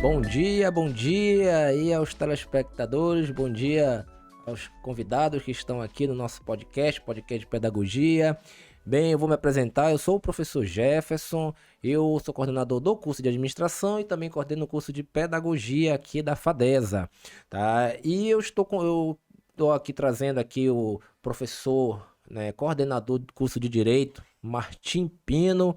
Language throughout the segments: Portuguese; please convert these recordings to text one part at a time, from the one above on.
Bom dia aí aos telespectadores, bom dia aos convidados que estão aqui no nosso podcast de pedagogia. Bem, eu vou me apresentar, eu sou o professor Jefferson, eu sou coordenador do curso de administração e também coordeno o curso de pedagogia aqui da FADESA, tá? E eu estou aqui trazendo aqui o professor, né, coordenador do curso de Direito, Martim Pino,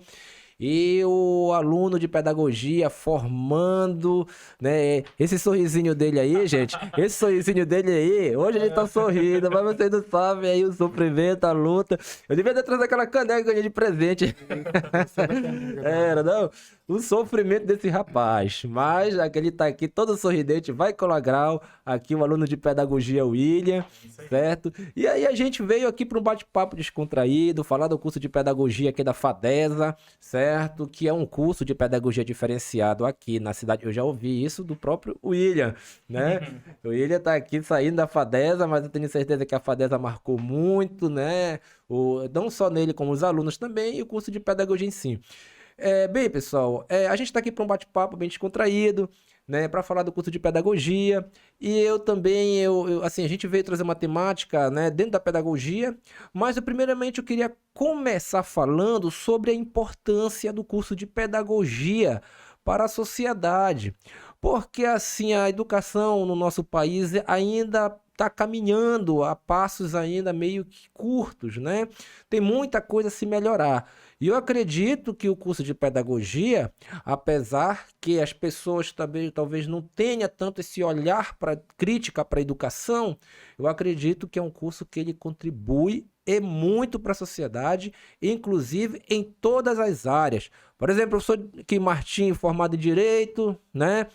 e o aluno de pedagogia formando, né? Esse sorrisinho dele aí, gente, esse sorrisinho dele aí, hoje a gente tá sorrindo, mas vocês não sabem aí o sofrimento, a luta. Eu devia ter trazido aquela caneca que eu ganhei de presente. Era, não? O sofrimento desse rapaz. Mas já que ele tá aqui todo sorridente, vai colar grau. Aqui o aluno de pedagogia, William, certo? E aí a gente veio aqui para um bate-papo descontraído, falar do curso de pedagogia aqui da FADESA, certo? Que é um curso de pedagogia diferenciado aqui na cidade. Eu já ouvi isso do próprio William, né? O William tá aqui saindo da FADESA, mas eu tenho certeza que a FADESA marcou muito, né? Não só nele, como os alunos também, e o curso de pedagogia em si. Bem, pessoal, a gente está aqui para um bate-papo bem descontraído, né, para falar do curso de pedagogia. E eu também, assim, a gente veio trazer uma temática, né, dentro da pedagogia, mas primeiramente eu queria começar falando sobre a importância do curso de pedagogia para a sociedade, porque assim a educação no nosso país ainda está caminhando a passos ainda meio que curtos, né? Tem muita coisa a se melhorar. E eu acredito que o curso de pedagogia, apesar que as pessoas também talvez não tenham tanto esse olhar para crítica para a educação, eu acredito que é um curso que ele contribui e muito para a sociedade, inclusive em todas as áreas. Por exemplo, eu sou aqui Martim, formado em Direito, né?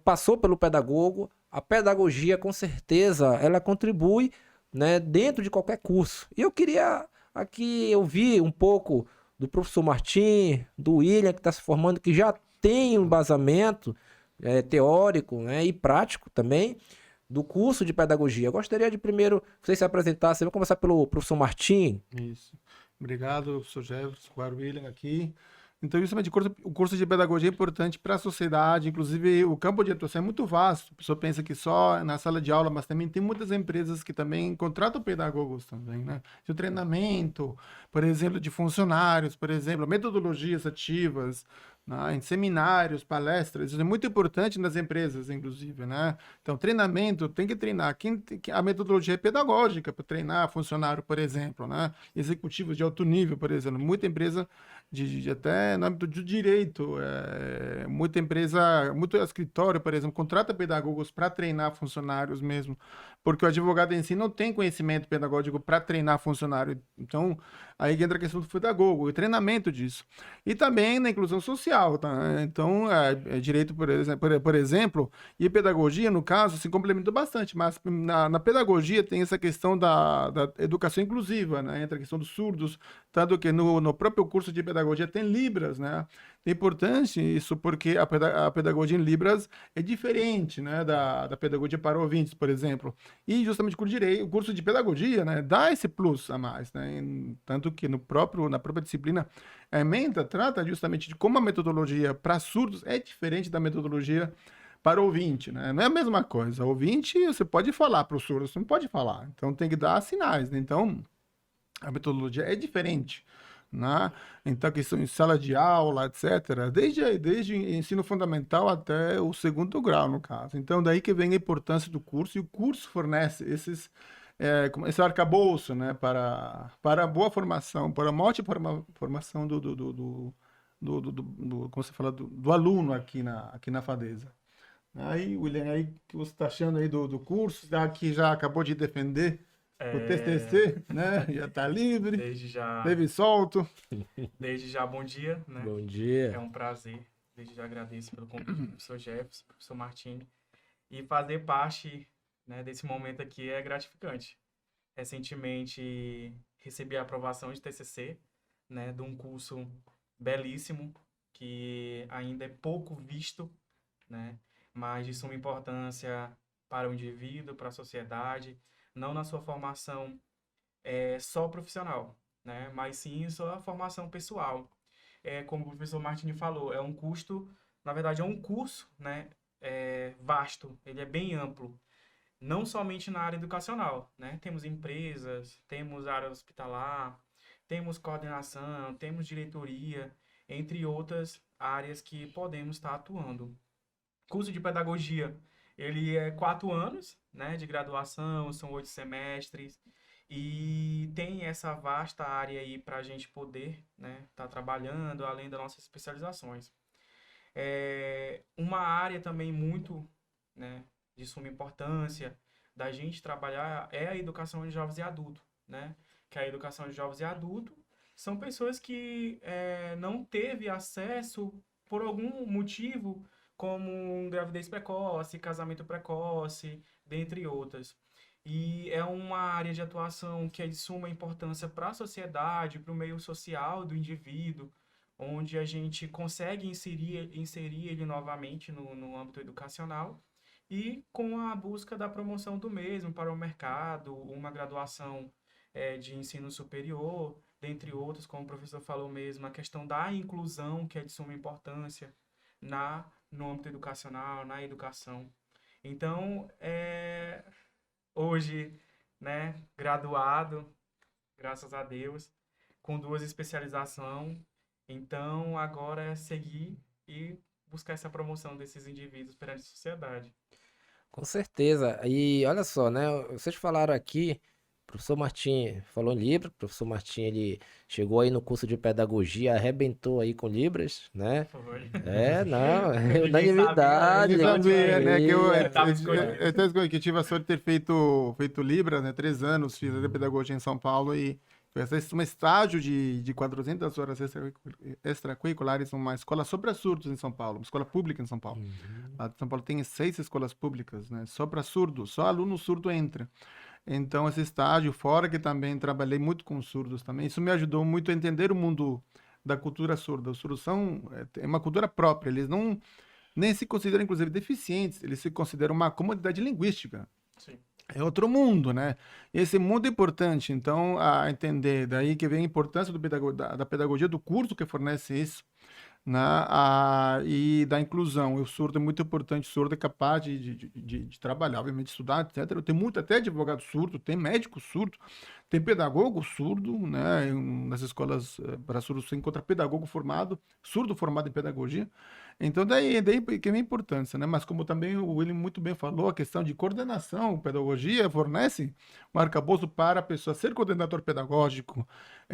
Passou pelo pedagogo. A pedagogia, com certeza, ela contribui, né, dentro de qualquer curso. E eu queria aqui ouvir um pouco do professor Martim, do William, que está se formando, que já tem um embasamento teórico, né, e prático também do curso de pedagogia. Eu gostaria de primeiro vocês se apresentassem. Vou começar pelo professor Martim. Isso. Obrigado, professor Jefferson, o William aqui. Então, justamente, o curso de pedagogia é importante para a sociedade, inclusive o campo de atuação é muito vasto. A pessoa pensa que só na sala de aula, mas também tem muitas empresas que também contratam pedagogos também, né? De treinamento, por exemplo, de funcionários, por exemplo, metodologias ativas, né? Em seminários, palestras, isso é muito importante nas empresas, inclusive, né? Então, treinamento, tem que treinar. A metodologia é pedagógica para treinar funcionário, por exemplo, né? Executivos de alto nível, por exemplo. Muita empresa até no âmbito do direito, muita empresa, muito escritório, por exemplo, contrata pedagogos para treinar funcionários mesmo, porque o advogado em si não tem conhecimento pedagógico para treinar funcionário. Então, aí entra a questão do pedagogo, o treinamento disso. E também na inclusão social, tá? Então, direito, por exemplo, e pedagogia, no caso, se complementam bastante, mas na pedagogia tem essa questão da educação inclusiva, né? Entra a questão dos surdos, tanto que no próprio curso de pedagogia tem Libras, né? É importante isso porque a pedagogia em Libras é diferente, né, da pedagogia para ouvintes, por exemplo. E justamente o curso de pedagogia, né, dá esse plus a mais, né? Tanto que na própria disciplina, a ementa trata justamente de como a metodologia para surdos é diferente da metodologia para ouvinte, né? Não é a mesma coisa. Ouvinte, você pode falar para o surdo, você não pode falar. Então tem que dar sinais, né? Então a metodologia é diferente, né? Então, questão em sala de aula, etc., desde ensino fundamental até o segundo grau, no caso. Então, daí que vem a importância do curso, e o curso fornece esse arcabouço, né, para a boa formação, para a uma ótima formação como você fala, do aluno aqui na FADESA. Aí, William, aí que você está achando aí do curso, que já acabou de defender o TCC, né? Já está livre, teve solto. Desde já, bom dia, né? Bom dia. É um prazer. Desde já agradeço pelo convite do professor Jefferson, professor Martim. E fazer parte, né, desse momento aqui é gratificante. Recentemente recebi a aprovação de TCC, né, de um curso belíssimo, que ainda é pouco visto, né, mas de suma importância para o indivíduo, para a sociedade, não na sua formação só profissional, né, mas sim sua formação pessoal. Como o professor Martini falou, é um custo na verdade, é um curso, né, vasto, ele é bem amplo. Não somente na área educacional, né? Temos empresas, temos área hospitalar, temos coordenação, temos diretoria, entre outras áreas que podemos estar atuando. Curso de pedagogia, ele é 4 anos, né, de graduação, são 8 semestres, e tem essa vasta área aí para a gente poder, né, estar trabalhando, além das nossas especializações. Uma área também muito, né, de suma importância da gente trabalhar é a educação de jovens e adultos, né? Que a educação de jovens e adultos são pessoas que não teve acesso por algum motivo, como gravidez precoce, casamento precoce, dentre outras. E é uma área de atuação que é de suma importância para a sociedade, para o meio social do indivíduo, onde a gente consegue inserir ele novamente no âmbito educacional e com a busca da promoção do mesmo para o mercado, uma graduação de ensino superior, dentre outros, como o professor falou mesmo, a questão da inclusão, que é de suma importância no âmbito educacional, na educação. Então, hoje, né, graduado, graças a Deus, com 2 especializações. Então, agora é seguir e buscar essa promoção desses indivíduos perante a sociedade. Com certeza. E olha só, né? Vocês falaram aqui, o professor Martim falou em Libras, o professor Martim ele chegou aí no curso de pedagogia, arrebentou aí com Libras, né? Foi. Não, é Ninguém unanimidade. Ele sabia, né? Que Tava escolhido. eu tive a sorte de ter feito Libras, né? 3 anos, fiz a pedagogia em São Paulo e fiz um estágio de 400 horas extracurriculares numa escola só para surdos em São Paulo, uma escola pública em São Paulo. Lá de São Paulo tem 6 escolas públicas, né? Só para surdos, só aluno surdo entra. Então, esse estágio, fora que também trabalhei muito com surdos também, isso me ajudou muito a entender o mundo da cultura surda. Os surdos é uma cultura própria, eles não nem se consideram, inclusive, deficientes, eles se consideram uma comunidade linguística. Sim. É outro mundo, né? Esse mundo é importante, então, a entender. Daí que vem a importância da pedagogia do curso que fornece isso, né? E da inclusão. O surdo é muito importante, o surdo é capaz de trabalhar, obviamente, estudar, etc. Tem muito até advogado surdo, tem médico surdo, tem pedagogo surdo, né? Nas escolas para surdos você encontra pedagogo formado, surdo formado em pedagogia. Então, daí que vem a importância, né? Mas como também o William muito bem falou, a questão de coordenação, pedagogia fornece um arcabouço para a pessoa ser coordenador pedagógico,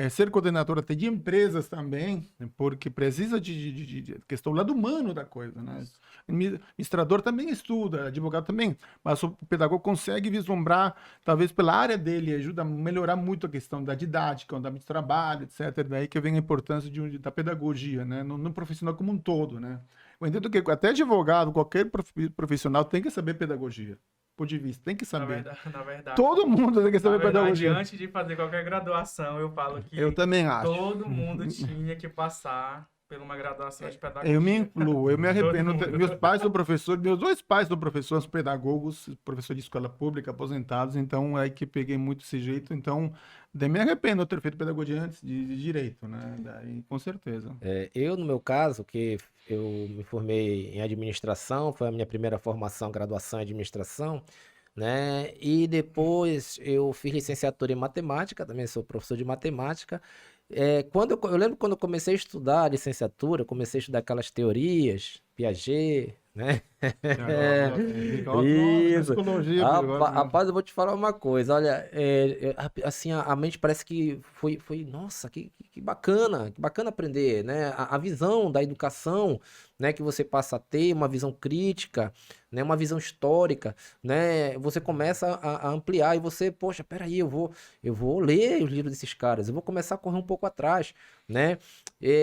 ser coordenador até de empresas também, né? Porque precisa de questão do lado humano da coisa, né? Administrador também estuda, advogado também, mas o pedagogo consegue vislumbrar, talvez pela área dele, ajuda a melhorar muito a questão da didática, o ambiente de trabalho, etc. Daí que vem a importância da pedagogia, né? No profissional como um todo, né? Eu entendo que até advogado, qualquer profissional tem que saber pedagogia. Ponto de vista, tem que saber. Na verdade, Todo mundo tem que saber na verdade, pedagogia. antes de fazer qualquer graduação, eu falo que Eu também acho. todo mundo tinha que passar por uma graduação de pedagogia. Eu me incluo, eu me arrependo. Todo mundo. Meus pais são professores, meus 2 pais são professores, pedagogos, professor de escola pública, aposentados, então é que peguei muito esse jeito, então me arrependo de ter feito pedagogia antes de direito, né? Daí, com certeza. Eu, no meu caso, que eu me formei em administração, foi a minha primeira formação, graduação em administração, né? E depois eu fiz licenciatura em matemática, também sou professor de matemática. Eu lembro quando eu comecei a estudar a licenciatura, eu comecei a estudar aquelas teorias, Piaget, né? Isso. Rapaz, eu vou te falar uma coisa, olha, assim, a mente parece que foi nossa, que bacana aprender, né? A visão da educação, né, que você passa a ter, uma visão crítica, né, uma visão histórica, né? Você começa a ampliar e você, poxa, peraí, eu vou ler os livros desses caras, eu vou começar a correr um pouco atrás, né?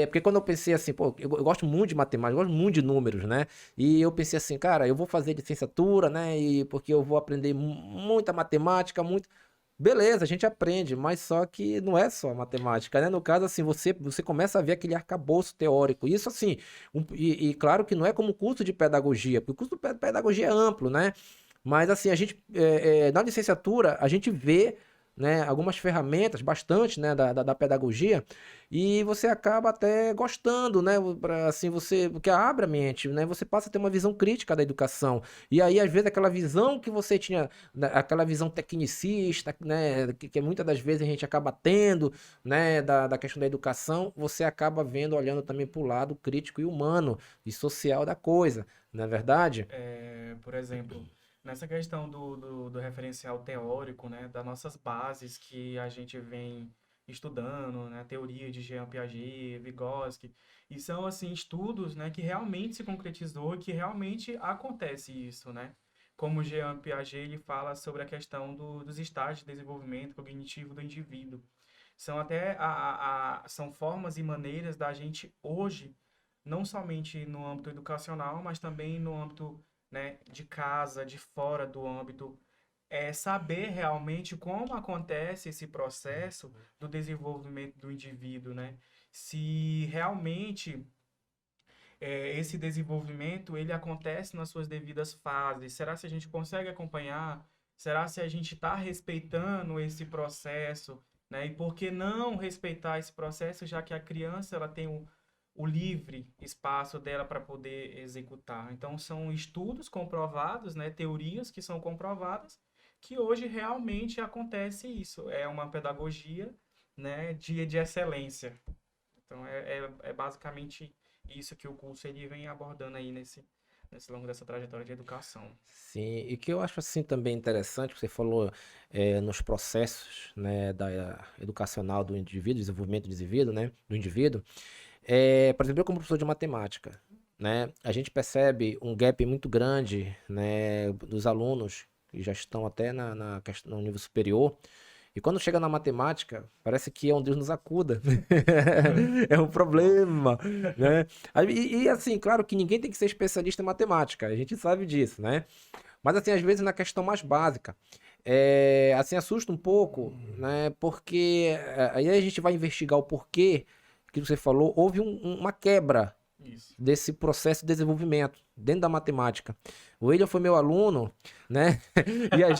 Porque quando eu pensei assim, pô, eu gosto muito de matemática, eu gosto muito de números, né? E eu pensei assim, cara, eu vou fazer licenciatura, né? E porque eu vou aprender muita matemática, muito. Beleza, a gente aprende, mas só que não é só matemática, né? No caso, assim, você começa a ver aquele arcabouço teórico. Isso, assim, e claro que não é como curso de pedagogia, porque o curso de pedagogia é amplo, né? Mas, assim, a gente, na licenciatura, a gente vê né, algumas ferramentas, bastante, né, da pedagogia, e você acaba até gostando, né, assim, porque abre a mente, né, você passa a ter uma visão crítica da educação, e aí, às vezes, aquela visão que você tinha, né, aquela visão tecnicista, né, que muitas das vezes a gente acaba tendo, né, da questão da educação, você acaba vendo, olhando também para o lado crítico e humano e social da coisa, não é verdade? Por exemplo, nessa questão do referencial teórico, né, das nossas bases que a gente vem estudando, né, a teoria de Jean Piaget, Vygotsky, e são, assim, estudos, né, que realmente se concretizou e que realmente acontece isso, né? Como Jean Piaget, ele fala sobre a questão dos estágios de desenvolvimento cognitivo do indivíduo. São até são formas e maneiras da gente hoje, não somente no âmbito educacional, mas também no âmbito, né, de casa, de fora do âmbito, saber realmente como acontece esse processo do desenvolvimento do indivíduo, né? Se realmente esse desenvolvimento ele acontece nas suas devidas fases. Será se a gente consegue acompanhar? Será se a gente está respeitando esse processo, né? E por que não respeitar esse processo, já que a criança ela tem o livre espaço dela para poder executar? Então são estudos comprovados, né? Teorias que são comprovadas que hoje realmente acontece isso. É uma pedagogia, né? De excelência. Então é basicamente isso que o curso ele vem abordando aí nesse longo dessa trajetória de educação. Sim, e que eu acho assim também interessante, você falou nos processos, né, educacional do indivíduo, desenvolvimento do indivíduo, né, do indivíduo. Por exemplo, eu como professor de matemática, né, a gente percebe um gap muito grande, né, dos alunos que já estão até no nível superior, e quando chega na matemática, parece que é um Deus nos acuda. É um problema, né? Assim, claro que ninguém tem que ser especialista em matemática, a gente sabe disso, né? Mas assim, às vezes na questão mais básica, assim, assusta um pouco, né? Porque aí a gente vai investigar o porquê que você falou, houve uma quebra Isso. desse processo de desenvolvimento dentro da matemática. O William foi meu aluno, né? E a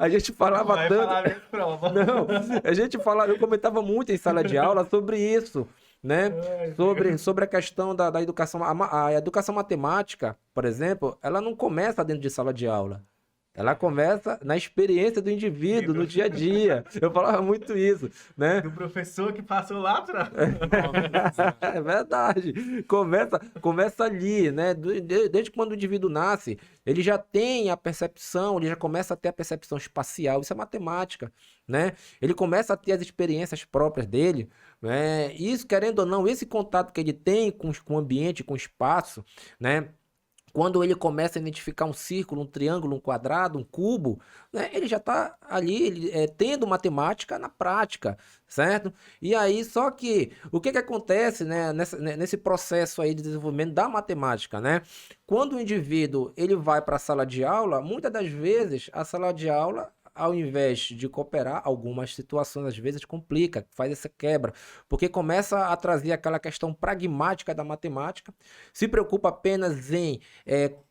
gente falava Vai tanto. falar minha prova. Não, a gente falava, eu comentava muito em sala de aula sobre isso, né? Ai, Sobre a questão da educação. A educação matemática, por exemplo, ela não começa dentro de sala de aula. Ela começa na experiência do indivíduo, no dia a dia. Eu falava muito isso, né? do professor que passou lá atrás. É verdade. Começa ali, né? Desde quando o indivíduo nasce, ele já tem a percepção, ele já começa a ter a percepção espacial. Isso é matemática, né? Ele começa a ter as experiências próprias dele, né? Isso, querendo ou não, esse contato que ele tem com o ambiente, com o espaço, né? Quando ele começa a identificar um círculo, um triângulo, um quadrado, um cubo, né, ele já está ali tendo matemática na prática, certo? E aí, só que, o que acontece, né, nesse processo aí de desenvolvimento da matemática, né? Quando o indivíduo ele vai para a sala de aula, muitas das vezes a sala de aula ao invés de cooperar, algumas situações às vezes complica, faz essa quebra, porque começa a trazer aquela questão pragmática da matemática, se preocupa apenas em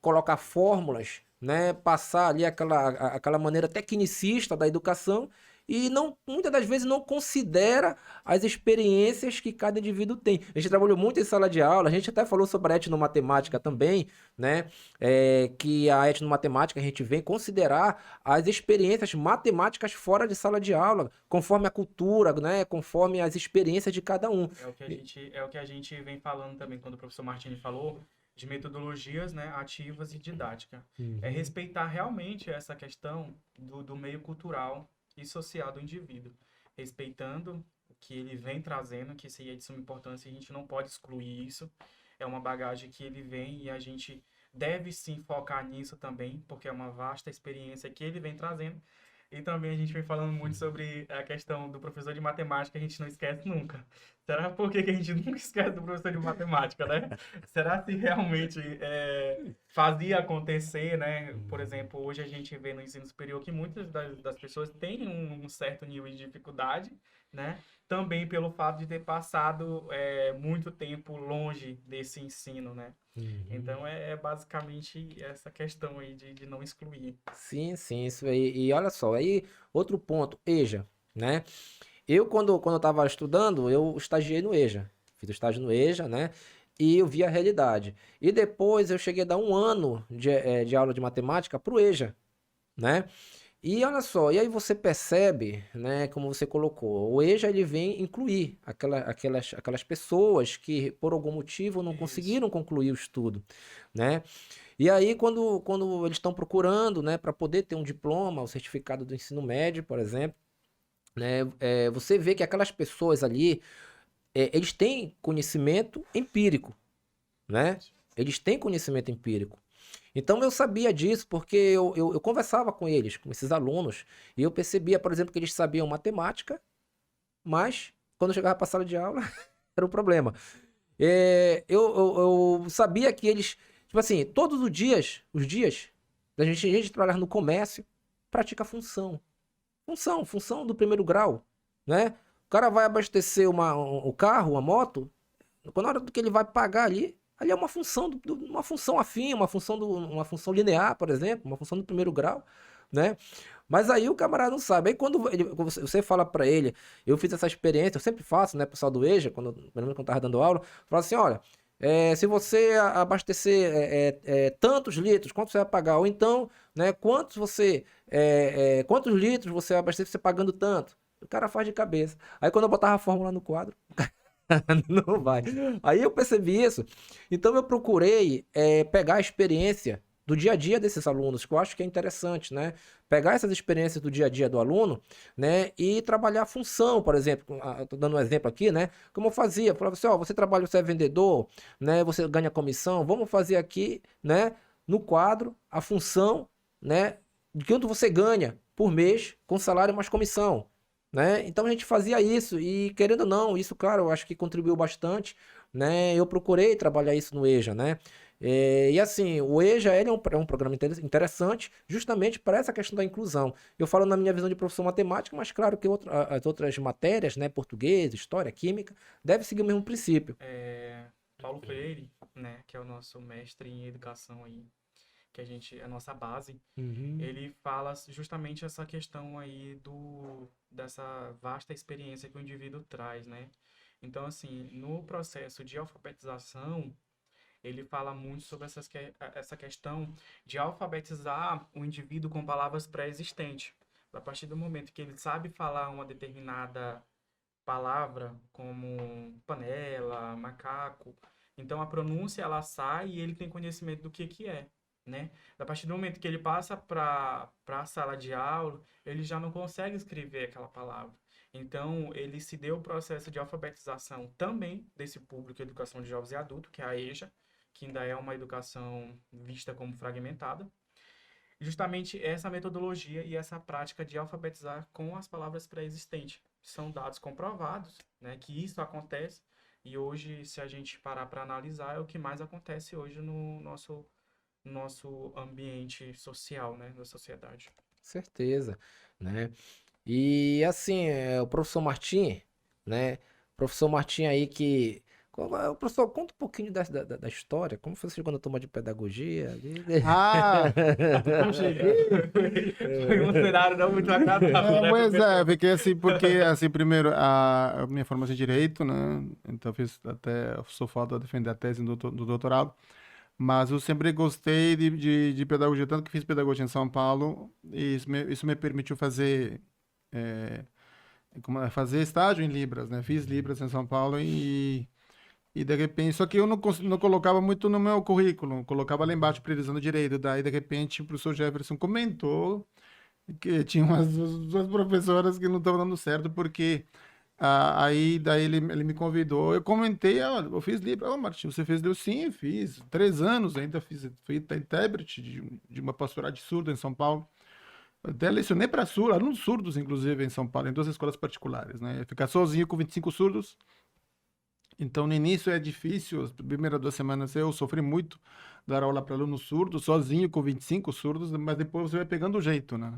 colocar fórmulas, né, passar ali aquela maneira tecnicista da educação e não, muitas das vezes não considera as experiências que cada indivíduo tem. A gente trabalhou muito em sala de aula, a gente até falou sobre a etnomatemática também, né? Que a etnomatemática a gente vem considerar as experiências matemáticas fora de sala de aula, conforme a cultura, né? Conforme as experiências de cada um. É o que a gente vem falando também quando o professor Martini falou de metodologias, né, ativas e didática. É respeitar realmente essa questão do meio cultural e social do indivíduo, respeitando o que ele vem trazendo, que isso aí é de suma importância, a gente não pode excluir isso, é uma bagagem que ele vem e a gente deve sim focar nisso também, porque é uma vasta experiência que ele vem trazendo. E também a gente vem falando muito sobre a questão do professor de matemática, a gente não esquece nunca. Será por que a gente nunca esquece do professor de matemática, né? Será se realmente fazia acontecer, né? Por exemplo, hoje a gente vê no ensino superior que muitas das pessoas têm um certo nível de dificuldade né? Também pelo fato de ter passado muito tempo longe desse ensino, né? Então é basicamente essa questão aí de não excluir. Sim, sim, isso aí. E olha só, aí outro ponto, EJA, né? Eu, quando eu estava estudando, eu estagiei no EJA. Fiz o estágio no EJA, né? E eu vi a realidade. E depois eu cheguei a dar um ano de aula de matemática pro EJA, né? E olha só, e aí você percebe, né, como você colocou, o EJA ele vem incluir aquelas pessoas que por algum motivo não Isso. conseguiram concluir o estudo, né? E aí quando eles estão procurando, né, para poder ter um diploma, o certificado do ensino médio, por exemplo, né, você vê que aquelas pessoas ali, eles têm conhecimento empírico, né? Eles têm conhecimento empírico. Então eu sabia disso porque eu conversava com eles, com esses alunos, e eu percebia, por exemplo, que eles sabiam matemática, mas quando eu chegava para a sala de aula, era um problema. Eu sabia que eles, tipo assim, todos os dias, a gente trabalhar no comércio, pratica função. Função do primeiro grau, né? O cara vai abastecer o carro, uma moto, quando na hora do que ele vai pagar ali é uma função, uma função afim, uma função linear, por exemplo, uma função do primeiro grau, né? Mas aí o camarada não sabe. Aí quando você fala pra ele, eu fiz essa experiência, eu sempre faço, né, pessoal do EJA, pelo menos quando eu tava dando aula, falo assim, olha, se você abastecer tantos litros, quanto você vai pagar? Ou então, né, quantos litros você vai abastecer você pagando tanto? O cara faz de cabeça. Aí quando eu botava a fórmula no quadro, não vai. Aí eu percebi isso. Então eu procurei pegar a experiência do dia a dia desses alunos, que eu acho que é interessante, né? Pegar essas experiências do dia a dia do aluno, né? E trabalhar a função, por exemplo. Estou dando um exemplo aqui, né? Como eu fazia. Eu falava assim, ó, você trabalha, você é vendedor, né? Você ganha comissão. Vamos fazer aqui, né? No quadro, a função, né? De quanto você ganha por mês com salário mais comissão, né? Então a gente fazia isso e querendo ou não, isso, claro, eu acho que contribuiu bastante, né? Eu procurei trabalhar isso no EJA, né? E assim, o EJA ele é um programa interessante justamente para essa questão da inclusão. Eu falo na minha visão de professor matemático, mas claro que as outras matérias, né? Português, história, química, deve seguir o mesmo princípio. Paulo Freire, né, que é o nosso mestre em educação aí, que a nossa base, Uhum. ele fala justamente essa questão aí dessa vasta experiência que o indivíduo traz, né? Então, assim, no processo de alfabetização, ele fala muito sobre essa questão de alfabetizar o indivíduo com palavras pré-existentes. A partir do momento que ele sabe falar uma determinada palavra, como panela, macaco, então a pronúncia ela sai e ele tem conhecimento do que é, né? A partir do momento que ele passa para a sala de aula, ele já não consegue escrever aquela palavra. Então, ele se deu o processo de alfabetização também desse público Educação de Jovens e Adultos, que é a EJA, que ainda é uma educação vista como fragmentada. Justamente essa metodologia e essa prática de alfabetizar com as palavras pré-existentes. São dados comprovados, né, que isso acontece, e hoje, se a gente parar para analisar, é o que mais acontece hoje no nosso ambiente social, né, da sociedade. Certeza, né? E assim, o professor Martim, né? Professor Martim aí que. Professor, conta um pouquinho da história. Como você chegou na turma de pedagogia? Ah, como cheguei? Foi um cenário não muito agradável, né, Pois professor? eu fiquei assim, porque, assim, primeiro, a minha formação é em Direito, né? Então, sou falta de defender a tese do doutorado. Mas eu sempre gostei de pedagogia, tanto que fiz pedagogia em São Paulo, e isso me permitiu fazer estágio em Libras, né? Fiz Libras em São Paulo e de repente, só que eu não colocava muito no meu currículo, colocava lá embaixo priorizando direito. Daí, de repente, o professor Jefferson comentou que tinha umas duas professoras que não estavam dando certo, porque aí daí ele me convidou, eu comentei, eu fiz Libra, Martim, você fez Libra? Sim, fiz, 3 anos ainda fui intérprete de uma pastoral de surdo em São Paulo. Até lecionei para surdos, alunos surdos, inclusive, em São Paulo, em 2 escolas particulares, né? Ficar sozinho com 25 surdos. Então, no início é difícil, as primeiras 2 semanas eu sofri muito dar aula para alunos surdos, sozinho com 25 surdos, mas depois você vai pegando o jeito, né?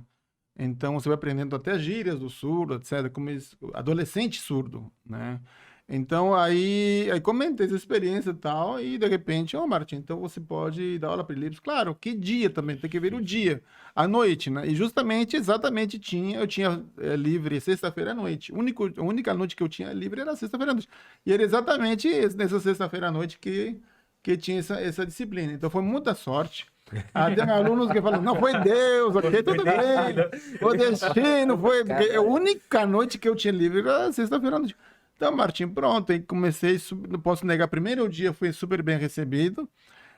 Então, você vai aprendendo até gírias do surdo, etc., como adolescente surdo, né? Então, aí comentei essa experiência e tal, e de repente, Martim, então você pode dar aula para livros. Claro, que dia também, tem que ver o dia, à noite, né? E justamente, exatamente, eu tinha livre sexta-feira à noite. A única noite que eu tinha livre era sexta-feira à noite. E era exatamente nessa sexta-feira à noite que tinha essa disciplina. Então, foi muita sorte. Tem alunos que falam, não, foi Deus, ok, tudo bem, o destino foi... Porque a única noite que eu tinha livre era sexta-feira à noite. Então, Martim, pronto, aí comecei, não posso negar, primeiro dia fui super bem recebido,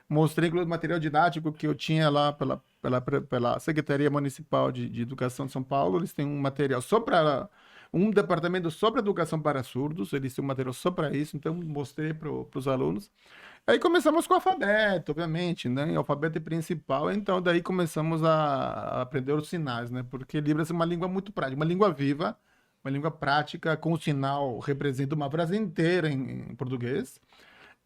mostrei o material didático que eu tinha lá pela Secretaria Municipal de Educação de São Paulo, eles têm um material só para, um departamento só para educação para surdos, eles têm um material só para isso, então mostrei para os alunos. Aí começamos com o alfabeto, obviamente, né, o alfabeto principal, então daí começamos a aprender os sinais, né, porque Libras é uma língua muito prática, uma língua viva, uma língua prática, com o sinal representa uma frase inteira em português.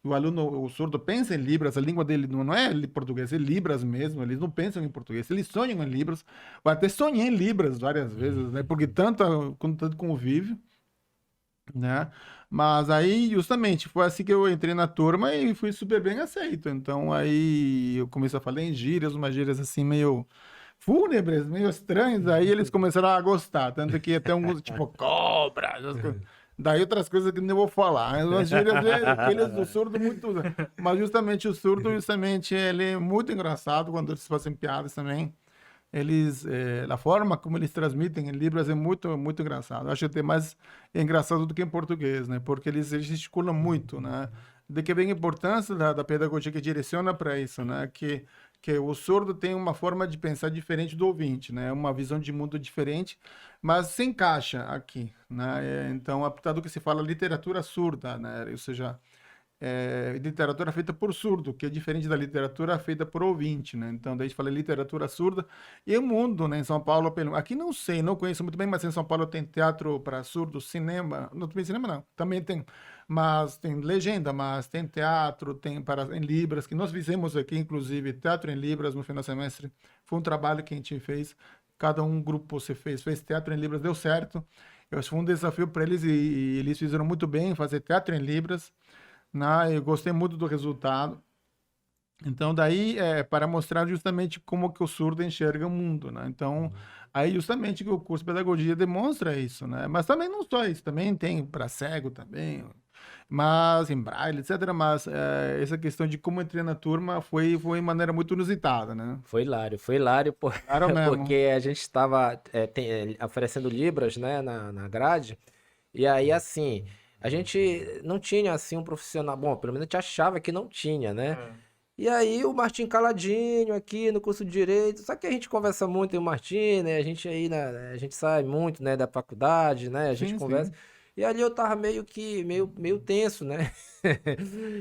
O surdo pensa em Libras, a língua dele não é português, é Libras mesmo, eles não pensam em português, eles sonham em Libras. Eu até sonhei em Libras várias vezes, né? Porque tanto convívio, né? Mas aí, justamente, foi assim que eu entrei na turma e fui super bem aceito. Então, aí eu comecei a falar em gírias, umas gírias assim meio fúnebres, meio estranhos, aí eles começaram a gostar, tanto que até um tipo cobra, daí outras coisas que nem vou falar, as gírias aqueles do surdo muito, mas justamente o surdo, ele é muito engraçado quando eles fazem piadas também, a forma como eles transmitem em Libras é muito, muito engraçado, acho até mais engraçado do que em português, né, porque eles gesticulam muito, né, de que vem a importância da pedagogia que direciona para isso, né, que o surdo tem uma forma de pensar diferente do ouvinte, né? Uma visão de mundo diferente, mas se encaixa aqui, né? Então, apesar do que se fala literatura surda, né? Ou seja, literatura feita por surdo, que é diferente da literatura feita por ouvinte, né? Então, daí a gente fala literatura surda. E o mundo, né? Em São Paulo, aqui não sei, não conheço muito bem, mas em São Paulo tem teatro para surdos, cinema, não tem cinema não, também tem, mas tem legenda, mas tem teatro, tem em Libras, que nós fizemos aqui, inclusive, teatro em Libras no final do semestre, foi um trabalho que a gente fez, cada grupo fez teatro em Libras, deu certo, foi um desafio para eles e eles fizeram muito bem fazer teatro em Libras, né? Eu gostei muito do resultado. Então, daí, para mostrar justamente como que o surdo enxerga o mundo, né? Então, aí justamente que o curso de pedagogia demonstra isso, né? Mas também não só isso, também tem para cego também, mas em braille, etc. Mas essa questão de como entrei na turma foi de maneira muito inusitada, né? Foi hilário, Claro mesmo. porque a gente estava oferecendo Libras, né, na grade, e aí, assim, a gente não tinha, assim, um profissional, bom, pelo menos a gente achava que não tinha, né? E aí o Martim caladinho aqui no curso de Direito, só que a gente conversa muito, eu e o Martim, né, a gente aí, a gente sai muito, né, da faculdade, né, a gente Sim, conversa, sim. e ali eu tava meio tenso, né?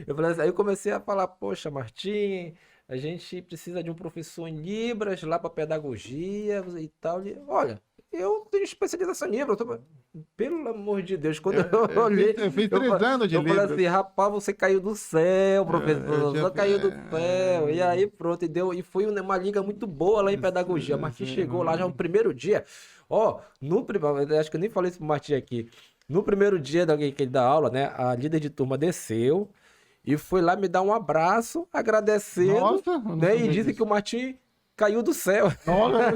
Eu falei assim, aí eu comecei a falar, poxa, Martim, a gente precisa de um professor em Libras lá para pedagogia e tal. Olha, eu tenho especialização em Libras, pelo amor de Deus, quando eu olhei, Eu fiz 3 anos de eu falei Libras. assim, rapaz, você caiu do céu, professor, Eu você caiu do céu. E já- aí pronto, e foi uma liga muito boa lá em pedagogia. Martim chegou lá já no primeiro dia. Ó, acho que eu nem falei isso pro Martim aqui. No primeiro dia que ele dá aula, né, a líder de turma desceu e foi lá me dar um abraço, agradecendo, Nossa, eu não né, e sabia disse disso. que o Martim caiu do céu. Olha,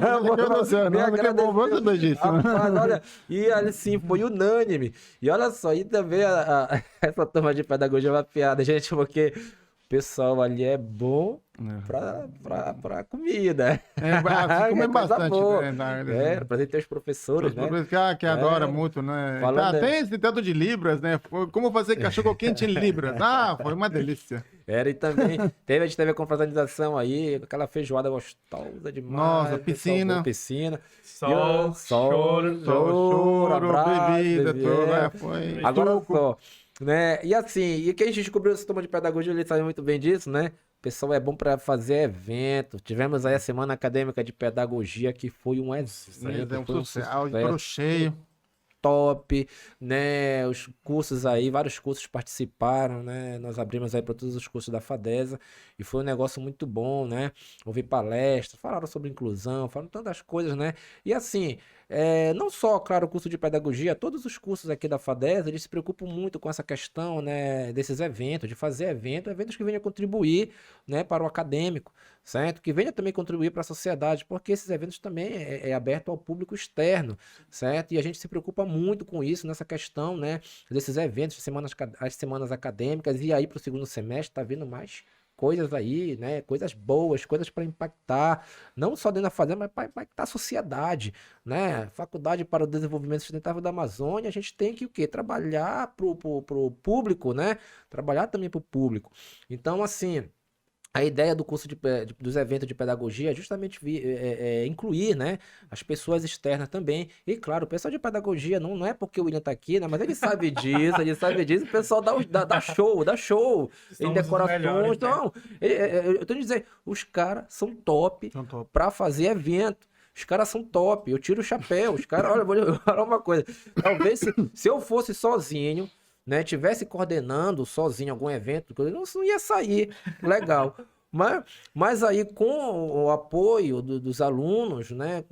Me não, que bom, vou saber disso. Rapaz, olha, e assim, foi unânime. E olha só, e também essa turma de pedagogia é uma piada, gente, porque o pessoal ali é bom pra comida. Comer É coisa bastante. boa. Né? Apresentei os professores, Os né? professores que adora É, muito, né? falando- Tem esse tanto de Libras, né? Como fazer cachorro quente em Libras. Ah, foi uma delícia. e também a gente teve a confraternização aí, aquela feijoada gostosa demais. Nossa, o pessoal piscina. bom, piscina. Sol, choro, Choro, abraço, bebida, tudo, né? Foi Agora suco. só, né? E assim, e que a gente descobriu esse sistema de pedagogia, ele sabe muito bem disso, né? O pessoal é bom para fazer evento. Tivemos aí a Semana Acadêmica de Pedagogia, que foi um exemplo, Um foi um sucesso, sucesso. cheio. top, né? Os cursos aí, vários cursos participaram, né? Nós abrimos aí para todos os cursos da FADESA e foi um negócio muito bom, né? Ouvi palestras, falaram sobre inclusão, falaram tantas coisas, né? E assim, não só, claro, o curso de pedagogia, todos os cursos aqui da FADESA, eles se preocupam muito com essa questão, né, desses eventos, de fazer eventos que venham contribuir, né, para o acadêmico, certo? Que venha também contribuir para a sociedade, porque esses eventos também é aberto ao público externo, certo? E a gente se preocupa muito com isso, nessa questão, né, desses eventos, as semanas acadêmicas, e aí para o segundo semestre tá vindo mais coisas aí, né? Coisas boas, coisas para impactar, não só dentro da fazenda, mas para impactar a sociedade, né? Faculdade para o Desenvolvimento Sustentável da Amazônia, a gente tem que o quê? Trabalhar pro público, né? Trabalhar também pro público. Então, assim, a ideia do curso dos eventos de pedagogia é justamente incluir, né, as pessoas externas também. E claro, o pessoal de pedagogia não é porque o William tá aqui, né, mas ele sabe disso, o pessoal dá show em decorações. Melhores, né? Então, eu tô dizendo, os caras são top para fazer evento. Os caras são top, eu tiro o chapéu. Os caras, olha, vou falar uma coisa. Talvez se eu fosse sozinho, né, tivesse coordenando sozinho algum evento, não ia sair legal. Mas aí com o apoio dos alunos, né,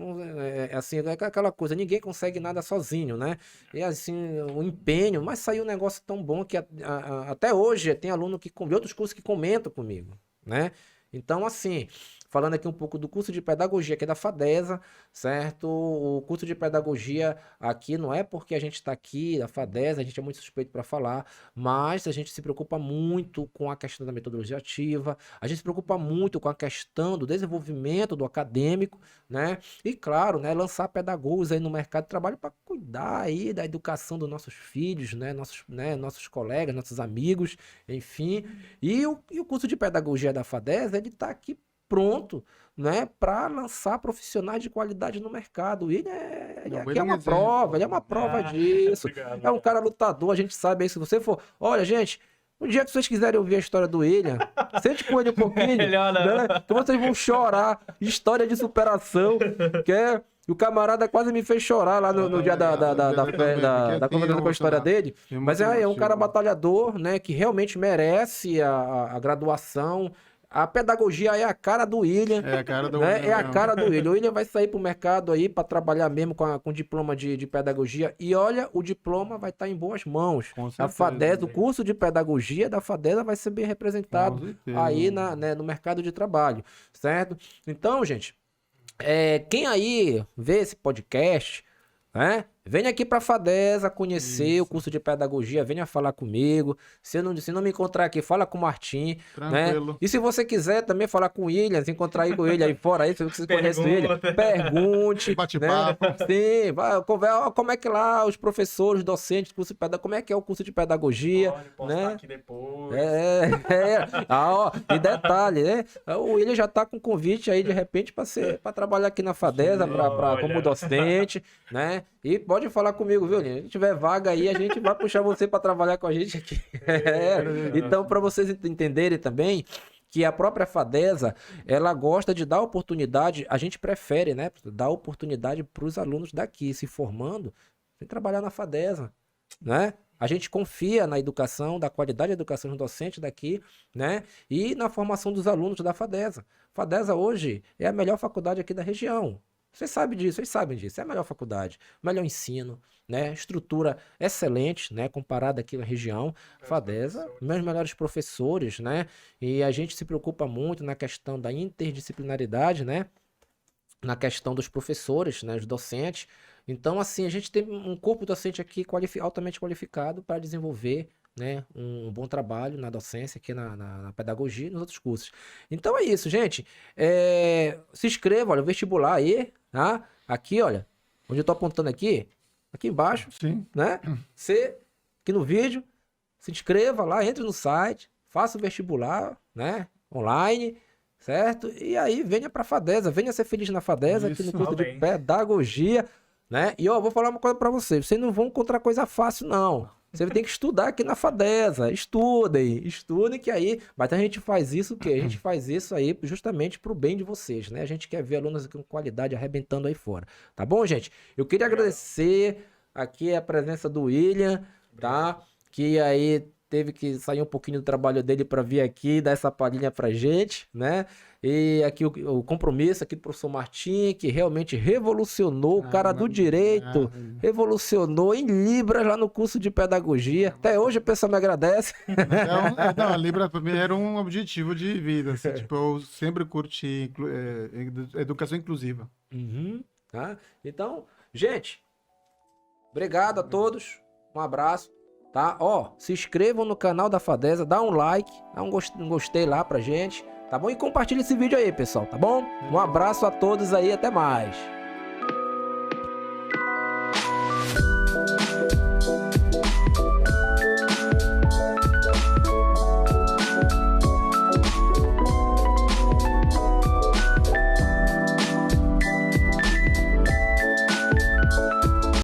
assim, é aquela coisa, ninguém consegue nada sozinho, né? E assim, o empenho, mas saiu um negócio tão bom que até hoje tem aluno de outros cursos que comentam comigo, né? Então, assim, falando aqui um pouco do curso de pedagogia aqui da FADESA, certo? O curso de pedagogia aqui não é porque a gente está aqui, da FADESA, a gente é muito suspeito para falar, mas a gente se preocupa muito com a questão da metodologia ativa, a gente se preocupa muito com a questão do desenvolvimento do acadêmico, né? E claro, né, lançar pedagogos aí no mercado de trabalho para cuidar aí da educação dos nossos filhos, né? Nossos colegas, nossos amigos, enfim. E o curso de pedagogia da FADESA, ele está aqui pronto, né, para lançar profissionais de qualidade no mercado. Ele é uma prova, ele é uma prova disso. Obrigado. É um cara lutador, a gente sabe aí, se você for... Olha, gente, um dia que vocês quiserem ouvir a história do William, sente com ele um pouquinho, Melhor não. né, que vocês vão chorar. História de superação, o camarada quase me fez chorar lá no dia da conversa com a história dele. Mas é um cara batalhador, né, que realmente merece a graduação. A pedagogia é a cara do William. É a cara do né? William. É a cara do William. O William vai sair pro mercado aí para trabalhar mesmo com diploma de pedagogia. E olha, o diploma vai estar em boas mãos. A FADESA, o curso de pedagogia da FADESA vai ser bem representado aí no mercado de trabalho, certo? Então, gente, quem aí vê esse podcast, né? Venha aqui para a FADESA conhecer o curso de pedagogia, venha falar comigo. Se não me encontrar aqui, fala com o Martim, né? E se você quiser também falar com o William, se encontrar aí com ele aí fora, aí, se você conhece ele, pergunte. Bate-papo. Né? Sim, como é que lá os professores, os docentes, curso de pedagogia, como é que é o curso de pedagogia, postar né? aqui depois. E detalhe, né? O William já tá com convite aí de repente para trabalhar aqui na FADESA, como docente, né? E pode falar comigo, viu, Lino? Se tiver vaga aí, a gente vai puxar você para trabalhar com a gente aqui. Então, para vocês entenderem também que a própria FADESA, ela gosta de dar oportunidade, a gente prefere, né, dar oportunidade para os alunos daqui se formando, sem trabalhar na FADESA, né? A gente confia na educação, da qualidade da educação dos docentes daqui, né? E na formação dos alunos da FADESA. FADESA hoje é a melhor faculdade aqui da região. Vocês sabem disso, é a melhor faculdade, melhor ensino, né? Estrutura excelente, né? Comparada aqui na região, FADESA, meus melhores professores, né? E a gente se preocupa muito na questão da interdisciplinaridade, né? Na questão dos professores, né? Os docentes. Então, assim, a gente tem um corpo docente aqui altamente qualificado para desenvolver, né, um bom trabalho na docência, aqui na pedagogia e nos outros cursos. Então é isso, gente. Se inscreva, olha, o vestibular aí, tá? Aqui, olha, onde eu tô apontando aqui embaixo, Sim. né? Você, aqui no vídeo, se inscreva lá, entre no site, faça o vestibular, né, online, certo? E aí venha pra FADESA, venha ser feliz na FADESA, aqui no curso de pedagogia, né? E ó, vou falar uma coisa pra vocês não vão encontrar coisa fácil, não. Você tem que estudar aqui na FADESA. Estudem que aí... Mas a gente faz isso o quê? A gente faz isso aí justamente pro bem de vocês, né? A gente quer ver alunos com qualidade arrebentando aí fora. Tá bom, gente? Eu queria agradecer aqui é a presença do William, tá? Que aí teve que sair um pouquinho do trabalho dele para vir aqui dar essa palhinha pra gente, né? E aqui o compromisso aqui do professor Martim, que realmente revolucionou, o cara do direito, revolucionou em Libras lá no curso de pedagogia. Até hoje a pessoa me agradece. Não, a Libra para mim era um objetivo de vida, assim, tipo, eu sempre curti educação inclusiva. Tá? Então, gente, obrigado a todos, um abraço, tá? Ó, se inscrevam no canal da Fadesa, dá um like, dá um gostei lá pra gente, tá bom? E compartilha esse vídeo aí, pessoal, tá bom? Um abraço a todos aí, até mais.